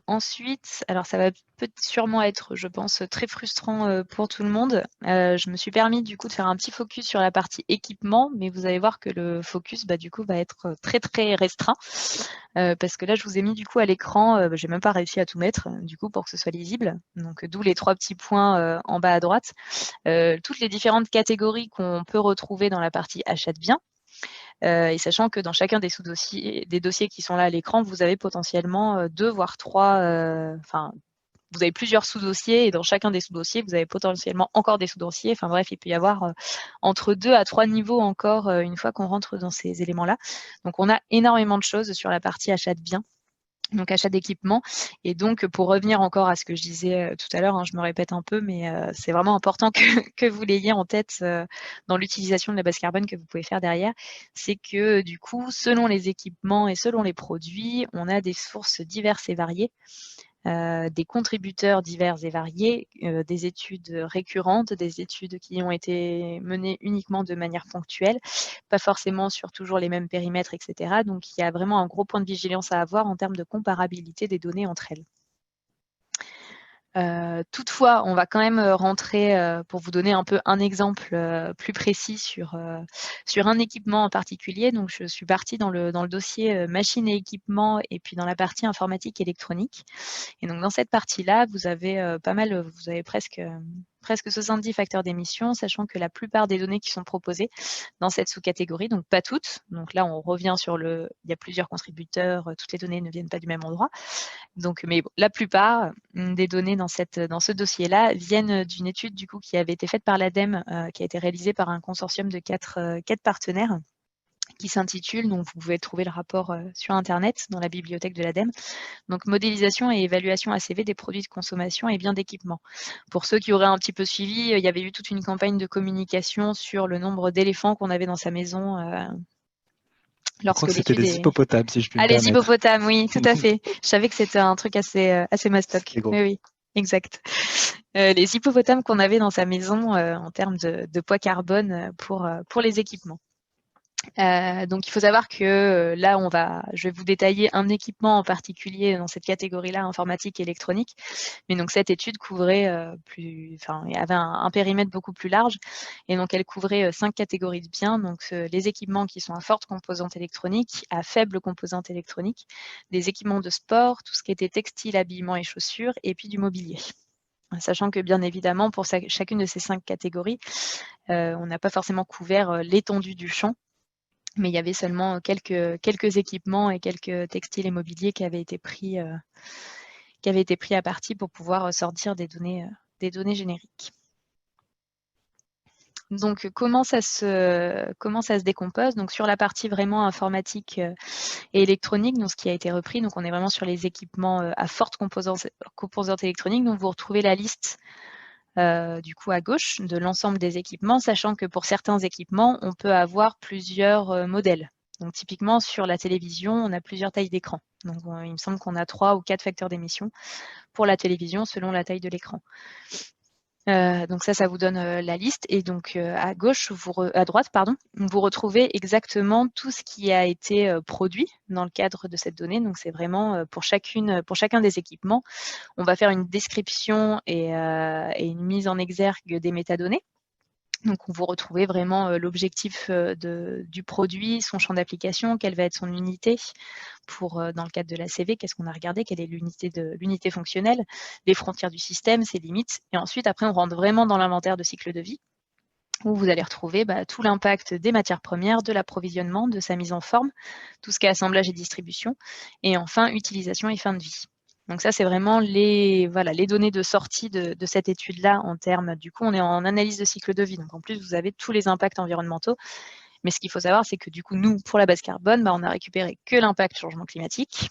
Ensuite, alors ça va peut sûrement être, je pense, très frustrant, pour tout le monde. Je me suis permis du coup de faire un petit focus sur la partie équipement, mais vous allez voir que le focus, du coup, va être, très, très restreint. Parce que là, je vous ai mis du coup à l'écran, j'ai même pas réussi à tout mettre, du coup, pour que ce soit lisible. Donc, d'où les 3 petits points, en bas à droite. Toutes les différentes catégories qu'on peut retrouver dans la partie achat de biens. Et sachant que dans chacun des sous-dossiers, des dossiers qui sont là à l'écran, vous avez potentiellement 2 voire 3, enfin, vous avez plusieurs sous-dossiers et dans chacun des sous-dossiers, vous avez potentiellement encore des sous-dossiers. Enfin bref, il peut y avoir entre 2 à 3 niveaux encore une fois qu'on rentre dans ces éléments-là. Donc on a énormément de choses sur la partie achat de biens. Donc achat d'équipement. Et donc, pour revenir encore à ce que je disais tout à l'heure, je me répète un peu, mais c'est vraiment important que vous l'ayez en tête dans l'utilisation de la base carbone que vous pouvez faire derrière. C'est que du coup, selon les équipements et selon les produits, on a des sources diverses et variées. Des contributeurs divers et variés, des études récurrentes, des études qui ont été menées uniquement de manière ponctuelle, pas forcément sur toujours les mêmes périmètres, etc. Donc, il y a vraiment un gros point de vigilance à avoir en termes de comparabilité des données entre elles. Toutefois, on va quand même rentrer, pour vous donner un peu un exemple plus précis sur un équipement en particulier. Donc, je suis partie dans le dossier machines et équipements et puis dans la partie informatique électronique. Et donc, dans cette partie-là, vous avez pas mal, vous avez presque 70 facteurs d'émission, sachant que la plupart des données qui sont proposées dans cette sous-catégorie, donc pas toutes. Donc là, on revient sur il y a plusieurs contributeurs, toutes les données ne viennent pas du même endroit. Donc, mais bon, la plupart des données dans ce dossier-là viennent d'une étude du coup qui avait été faite par l'ADEME, qui a été réalisée par un consortium de 4 partenaires, qui s'intitule, donc vous pouvez trouver le rapport sur Internet, dans la bibliothèque de l'ADEME, donc modélisation et évaluation ACV des produits de consommation et biens d'équipement. Pour ceux qui auraient un petit peu suivi, il y avait eu toute une campagne de communication sur le nombre d'éléphants qu'on avait dans sa maison Je crois lorsque que c'était l'étude des est... hippopotames, si je puis me Ah, les permettre. hippopotames, oui, tout à fait. Je savais que c'était un truc assez mastoc. C'est gros. Oui, oui, exact. Les hippopotames qu'on avait dans sa maison en termes de poids carbone pour les équipements. Donc, il faut savoir que là, je vais vous détailler un équipement en particulier dans cette catégorie-là, informatique et électronique. Mais donc, cette étude couvrait avait un périmètre beaucoup plus large. Et donc, elle couvrait 5 catégories de biens. Donc, les équipements qui sont à forte composante électronique, à faible composante électronique, des équipements de sport, tout ce qui était textile, habillement et chaussures, et puis du mobilier. Sachant que, bien évidemment, pour chacune de ces 5 catégories, on n'a pas forcément couvert l'étendue du champ, mais il y avait seulement quelques équipements et quelques textiles et mobiliers qui avaient été pris à partie pour pouvoir sortir des données génériques. Donc, comment ça se décompose? Donc, sur la partie vraiment informatique et électronique, donc ce qui a été repris, donc on est vraiment sur les équipements à forte composante électronique. Donc, vous retrouvez la liste du coup à gauche de l'ensemble des équipements, sachant que pour certains équipements, on peut avoir plusieurs modèles. Donc typiquement sur la télévision, on a plusieurs tailles d'écran. Donc il me semble qu'on a 3 ou 4 facteurs d'émission pour la télévision selon la taille de l'écran. Donc ça vous donne la liste. Et donc à droite, vous retrouvez exactement tout ce qui a été produit dans le cadre de cette donnée. Donc c'est vraiment pour chacun des équipements, on va faire une description et une mise en exergue des métadonnées. Donc, vous retrouvez vraiment l'objectif du produit, son champ d'application, quelle va être son unité dans le cadre de la CV, qu'est-ce qu'on a regardé, quelle est l'unité fonctionnelle, les frontières du système, ses limites. Et ensuite, après, on rentre vraiment dans l'inventaire de cycle de vie, où vous allez retrouver tout l'impact des matières premières, de l'approvisionnement, de sa mise en forme, tout ce qui est assemblage et distribution, et enfin, utilisation et fin de vie. Donc ça, c'est vraiment les données de sortie de cette étude-là en termes, du coup, on est en analyse de cycle de vie. Donc en plus, vous avez tous les impacts environnementaux. Mais ce qu'il faut savoir, c'est que du coup, nous, pour la base carbone, on n'a récupéré que l'impact changement climatique.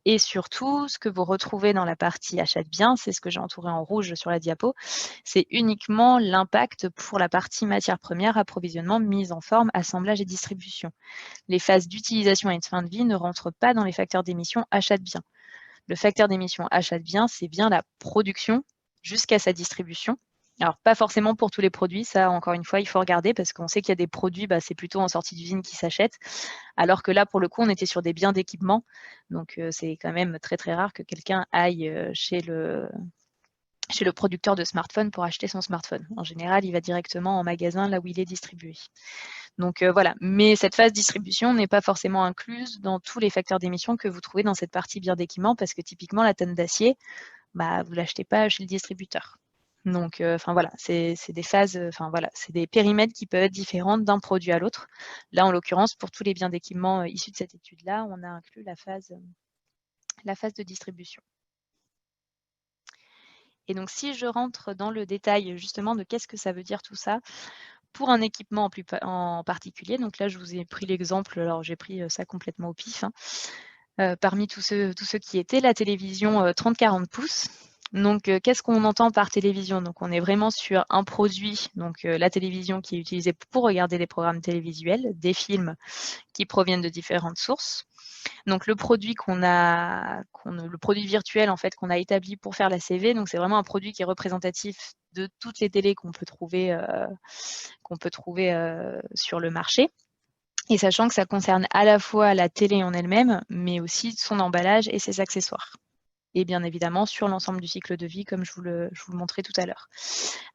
Et surtout, ce que vous retrouvez dans la partie achat de biens, c'est ce que j'ai entouré en rouge sur la diapo, c'est uniquement l'impact pour la partie matière première, approvisionnement, mise en forme, assemblage et distribution. Les phases d'utilisation et de fin de vie ne rentrent pas dans les facteurs d'émission achat de biens. Le facteur d'émission achat de biens, c'est bien la production jusqu'à sa distribution. Alors, pas forcément pour tous les produits, ça, encore une fois, il faut regarder parce qu'on sait qu'il y a des produits, c'est plutôt en sortie d'usine qui s'achètent, alors que là, pour le coup, on était sur des biens d'équipement. Donc, c'est quand même très, très rare que quelqu'un aille chez le producteur de smartphone pour acheter son smartphone. En général, il va directement en magasin, là où il est distribué. Donc, voilà. Mais cette phase distribution n'est pas forcément incluse dans tous les facteurs d'émission que vous trouvez dans cette partie biens d'équipement parce que typiquement, la tonne d'acier, vous ne l'achetez pas chez le distributeur. Donc, voilà, c'est des phases, voilà, c'est des périmètres qui peuvent être différents d'un produit à l'autre. Là, en l'occurrence, pour tous les biens d'équipement issus de cette étude-là, on a inclus la phase de distribution. Et donc, si je rentre dans le détail justement de qu'est-ce que ça veut dire tout ça pour un équipement en particulier, donc là, je vous ai pris l'exemple, alors j'ai pris ça complètement au pif, parmi tous ceux qui étaient, la télévision 30-40 pouces. Donc, qu'est-ce qu'on entend par télévision? Donc, on est vraiment sur un produit, donc la télévision qui est utilisée pour regarder des programmes télévisuels, des films qui proviennent de différentes sources. Donc, le produit le produit virtuel en fait qu'on a établi pour faire la CV, donc c'est vraiment un produit qui est représentatif de toutes les télés qu'on peut trouver sur le marché. Et sachant que ça concerne à la fois la télé en elle-même, mais aussi son emballage et ses accessoires. Et bien évidemment sur l'ensemble du cycle de vie, comme je vous le montrais tout à l'heure.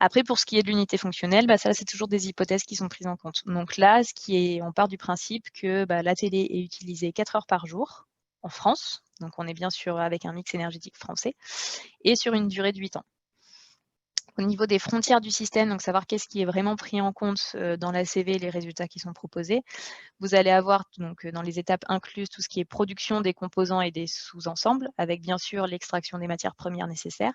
Après, pour ce qui est de l'unité fonctionnelle, ça, c'est toujours des hypothèses qui sont prises en compte. Donc là, on part du principe que la télé est utilisée 4 heures par jour en France. Donc on est bien sûr avec un mix énergétique français et sur une durée de 8 ans. Au niveau des frontières du système, donc savoir qu'est-ce qui est vraiment pris en compte dans la CV, les résultats qui sont proposés. Vous allez avoir donc dans les étapes incluses tout ce qui est production des composants et des sous-ensembles, avec bien sûr l'extraction des matières premières nécessaires.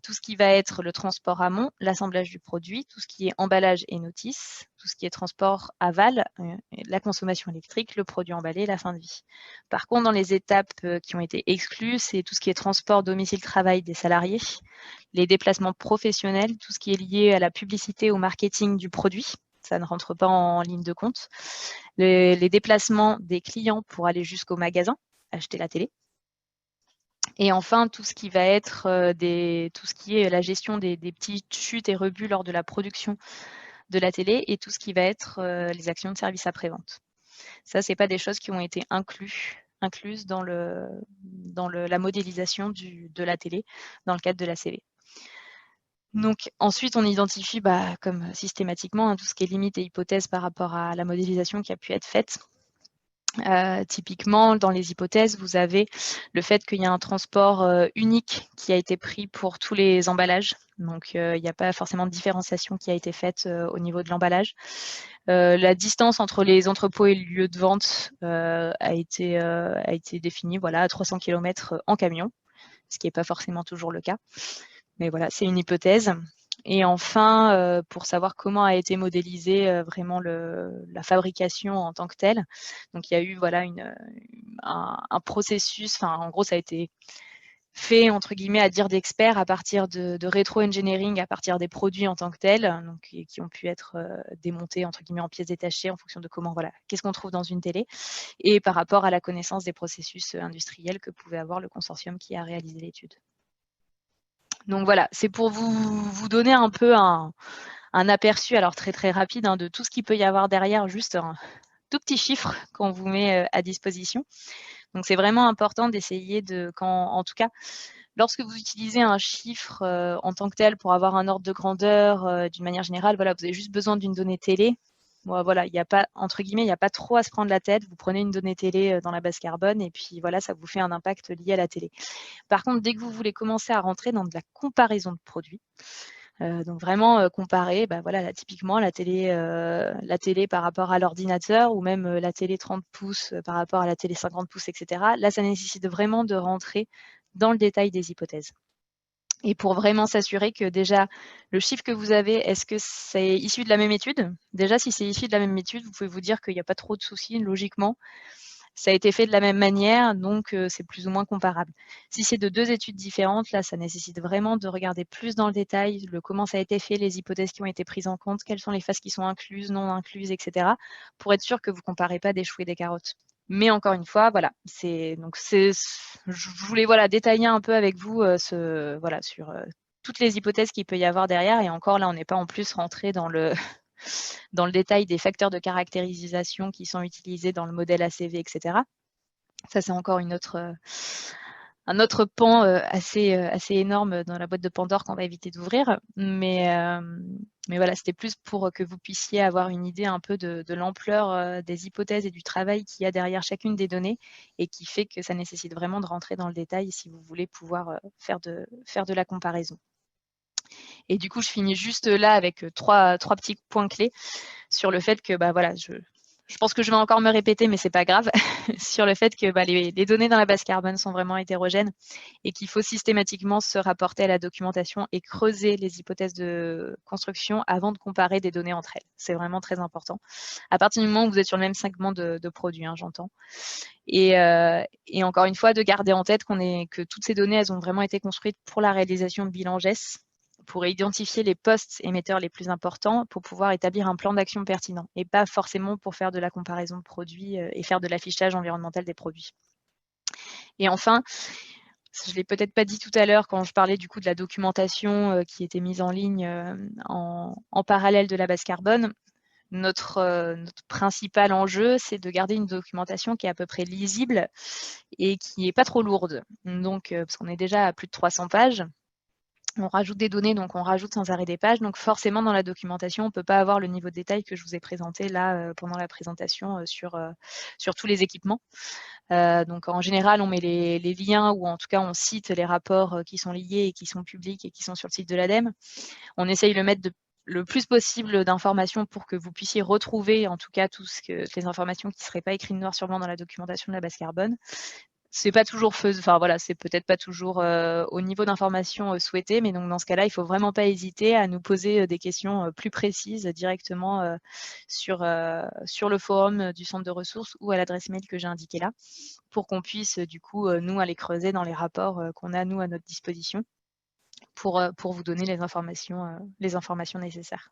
Tout ce qui va être le transport amont, l'assemblage du produit, tout ce qui est emballage et notice, tout ce qui est transport aval, la consommation électrique, le produit emballé, la fin de vie. Par contre, dans les étapes qui ont été exclues, c'est tout ce qui est transport domicile-travail des salariés, les déplacements professionnels, tout ce qui est lié à la publicité, au marketing du produit, ça ne rentre pas en ligne de compte. Les déplacements des clients pour aller jusqu'au magasin, acheter la télé. Et enfin, tout ce qui va être tout ce qui est la gestion des petites chutes et rebuts lors de la production de la télé et tout ce qui va être les actions de service après-vente. Ça, ce n'est pas des choses qui ont été incluses dans la modélisation de la télé dans le cadre de la CV. Donc ensuite, on identifie comme systématiquement tout ce qui est limite et hypothèse par rapport à la modélisation qui a pu être faite. Typiquement, dans les hypothèses, vous avez le fait qu'il y a un transport unique qui a été pris pour tous les emballages. Donc, il n'y a pas forcément de différenciation qui a été faite au niveau de l'emballage. La distance entre les entrepôts et le lieu de vente a été définie à 300 km en camion, ce qui n'est pas forcément toujours le cas. Mais voilà, c'est une hypothèse. Et enfin, pour savoir comment a été modélisée vraiment la fabrication en tant que telle. Donc, il y a eu un processus, en gros, ça a été fait, entre guillemets, à dire d'experts à partir de rétro-engineering, à partir des produits en tant que tels, donc, qui ont pu être démontés, entre guillemets, en pièces détachées en fonction de qu'est-ce qu'on trouve dans une télé, et par rapport à la connaissance des processus industriels que pouvait avoir le consortium qui a réalisé l'étude. Donc voilà, c'est pour vous donner un peu un aperçu, alors très très rapide, de tout ce qu'il peut y avoir derrière, juste un tout petit chiffre qu'on vous met à disposition. Donc c'est vraiment important d'essayer en tout cas, lorsque vous utilisez un chiffre en tant que tel pour avoir un ordre de grandeur, d'une manière générale, vous avez juste besoin d'une donnée télé. Voilà, il n'y a pas, entre guillemets, il n'y a pas trop à se prendre la tête. Vous prenez une donnée télé dans la base carbone et puis voilà, ça vous fait un impact lié à la télé. Par contre, dès que vous voulez commencer à rentrer dans de la comparaison de produits, donc vraiment comparer, typiquement la télé par rapport à l'ordinateur ou même la télé 30 pouces par rapport à la télé 50 pouces, etc. Là, ça nécessite vraiment de rentrer dans le détail des hypothèses. Et pour vraiment s'assurer que déjà, le chiffre que vous avez, est-ce que c'est issu de la même étude? Déjà, si c'est issu de la même étude, vous pouvez vous dire qu'il n'y a pas trop de soucis, logiquement. Ça a été fait de la même manière, donc c'est plus ou moins comparable. Si c'est de 2 études différentes, là, ça nécessite vraiment de regarder plus dans le détail, comment ça a été fait, les hypothèses qui ont été prises en compte, quelles sont les phases qui sont incluses, non incluses, etc. pour être sûr que vous ne comparez pas des choux et des carottes. Mais encore une fois, voilà, je voulais détailler un peu avec vous sur toutes les hypothèses qu'il peut y avoir derrière. Et encore là, on n'est pas en plus rentré dans le, dans le détail des facteurs de caractérisation qui sont utilisés dans le modèle ACV, etc. Ça, c'est encore un autre pan assez énorme dans la boîte de Pandore qu'on va éviter d'ouvrir. Mais voilà, c'était plus pour que vous puissiez avoir une idée un peu de l'ampleur des hypothèses et du travail qu'il y a derrière chacune des données et qui fait que ça nécessite vraiment de rentrer dans le détail si vous voulez pouvoir faire de la comparaison. Et du coup, je finis juste là avec trois petits points clés sur le fait que, voilà, je pense que je vais encore me répéter, mais c'est pas grave, sur le fait que les données dans la base carbone sont vraiment hétérogènes et qu'il faut systématiquement se rapporter à la documentation et creuser les hypothèses de construction avant de comparer des données entre elles. C'est vraiment très important. À partir du moment où vous êtes sur le même segment de produits, j'entends. Et encore une fois, de garder en tête que toutes ces données, elles ont vraiment été construites pour la réalisation de bilans GES, pour identifier les postes émetteurs les plus importants, pour pouvoir établir un plan d'action pertinent, et pas forcément pour faire de la comparaison de produits et faire de l'affichage environnemental des produits. Et enfin, je ne l'ai peut-être pas dit tout à l'heure quand je parlais du coup de la documentation qui était mise en ligne en parallèle de la base carbone. Notre principal enjeu, c'est de garder une documentation qui est à peu près lisible et qui n'est pas trop lourde. Donc, parce qu'on est déjà à plus de 300 pages, on rajoute des données, donc on rajoute sans arrêt des pages. Donc forcément, dans la documentation, on ne peut pas avoir le niveau de détail que je vous ai présenté là pendant la présentation sur tous les équipements. Donc en général, on met les liens ou en tout cas, on cite les rapports qui sont liés et qui sont publics et qui sont sur le site de l'ADEME. On essaye de mettre le plus possible d'informations pour que vous puissiez retrouver en tout cas les informations qui ne seraient pas écrites noir sur blanc dans la documentation de la base carbone. C'est pas toujours enfin voilà, c'est peut-être pas toujours au niveau d'information souhaité, mais donc dans ce cas-là, il faut vraiment pas hésiter à nous poser des questions plus précises directement sur le forum du centre de ressources ou à l'adresse mail que j'ai indiquée là, pour qu'on puisse du coup nous aller creuser dans les rapports qu'on a nous à notre disposition pour vous donner les informations nécessaires.